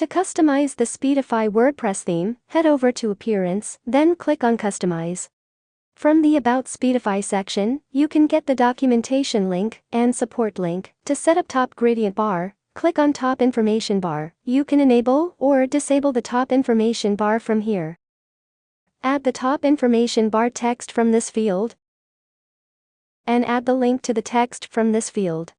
To customize the Speedify WordPress theme, head over to Appearance, then click on Customize. From the About Speedify section, you can get the documentation link and support link. To set up top gradient bar, click on Top Information Bar. You can enable or disable the top information bar from here. Add the top information bar text from this field, and add the link to the text from this field.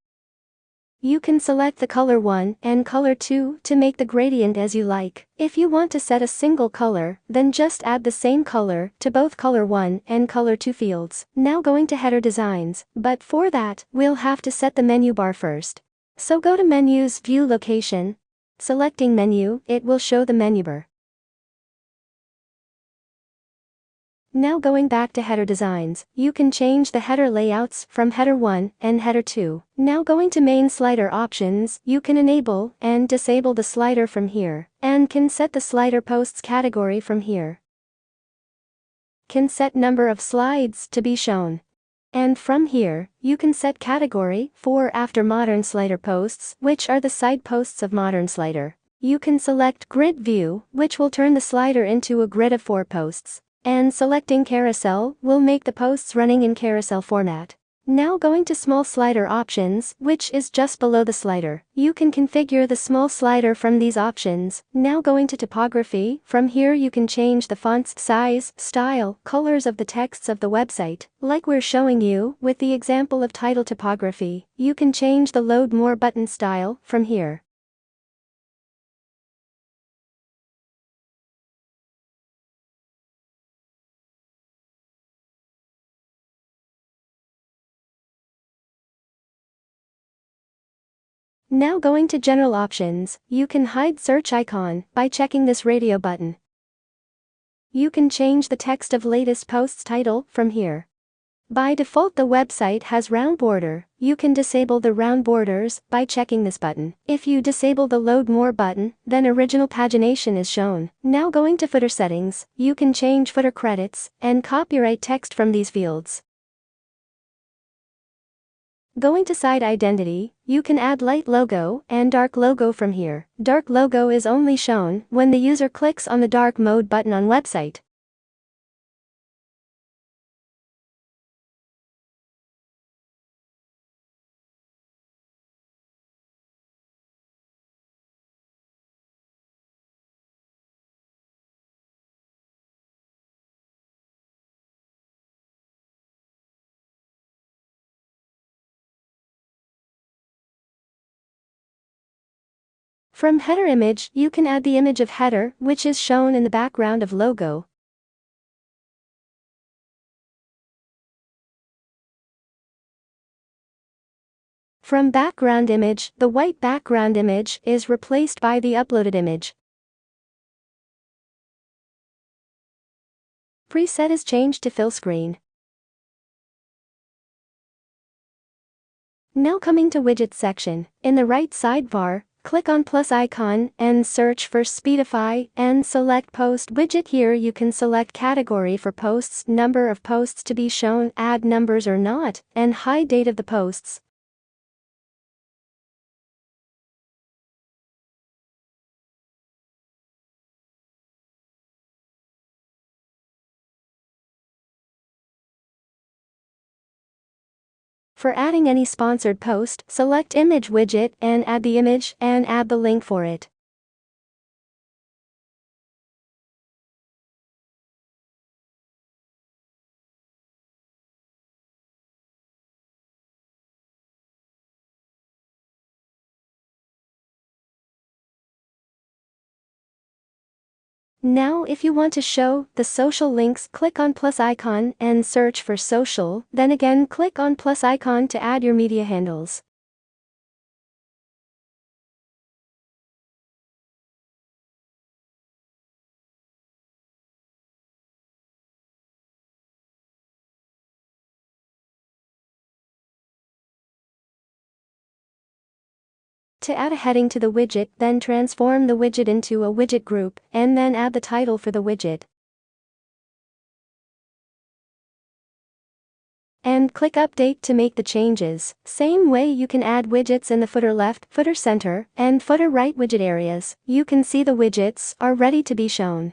You can select the color 1 and color 2 to make the gradient as you like. If you want to set a single color, then just add the same color to both color 1 and color 2 fields. Now going to header designs, but for that, we'll have to set the menu bar first. So go to Menus, View Location. Selecting Menu, it will show the menu bar. Now going back to header designs, you can change the header layouts from header 1 and header 2. Now going to main slider options, you can enable and disable the slider from here, and can set the slider posts category from here. Can set number of slides to be shown. And from here, you can set category for after modern slider posts, which are the side posts of modern slider. You can select grid view, which will turn the slider into a grid of 4 posts. And selecting carousel will make the posts running in carousel format. Now going to small slider options, which is just below the slider. You can configure the small slider from these options. Now going to typography, from here you can change the font's size, style, colors of the texts of the website. Like we're showing you with the example of title typography, you can change the load more button style from here. Now going to general options, you can hide search icon by checking this radio button. You can change the text of latest post's title from here. By default the website has round border. You can disable the round borders by checking this button. If you disable the load more button, then original pagination is shown. Now going to footer settings, you can change footer credits and copyright text from these fields. Going to site identity, you can add light logo and dark logo from here. Dark logo is only shown when the user clicks on the dark mode button on website. From header image, you can add the image of header, which is shown in the background of logo. From background image, the white background image is replaced by the uploaded image. Preset is changed to fill screen. Now coming to widgets section, in the right sidebar, click on plus icon and search for Speedify and select post widget. Here you can select category for posts, number of posts to be shown, add numbers or not, and hide date of the posts. For adding any sponsored post, select image widget and add the image and add the link for it. Now if you want to show the social links, click on plus icon and search for social, then again click on plus icon to add your media handles. To add a heading to the widget, then transform the widget into a widget group, and then add the title for the widget. and click Update to make the changes. Same way you can add widgets in the footer left, footer center, and footer right widget areas. You can see the widgets are ready to be shown.